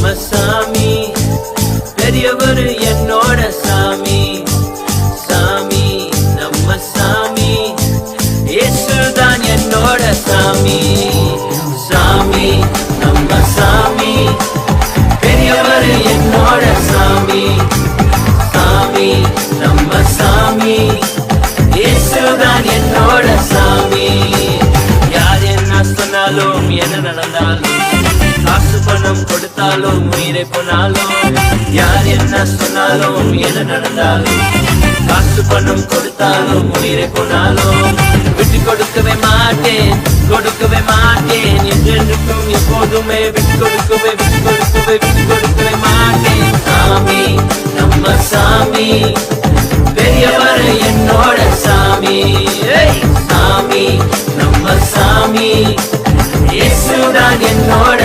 நம்ம சாமி, பெரியவர் என்னோட சாமி. சாமி நம்ம சாமி, இயேசுதான் என்னோட சாமி. சாமி நம்ம சாமி, பெரியவர் என்னோட சாமி. சாமி நம்ம சாமி, இயேசுதான் என்னோட சாமி. யார் என்ன சொன்னாலும் என்ன நடந்தாலும், காசு பணம் கொடுத்தாலும் உயிரை போனாலும், யார் என்ன சொன்னாலும் என்ன நடந்தாலும், காசு பணம் கொடுத்தாலும் உயிரை போனாலும், விட்டு கொடுக்கவே மாட்டேன், கொடுக்கவே மாட்டேன். என்றென்றுக்கும் எப்போதுமே விட்டு கொடுக்கவே மாட்டேன். சாமி நம்ம சாமி, பெரியவர் என்னோட சாமி. சாமி நம்ம சாமி, இயேசுதான் என்னோட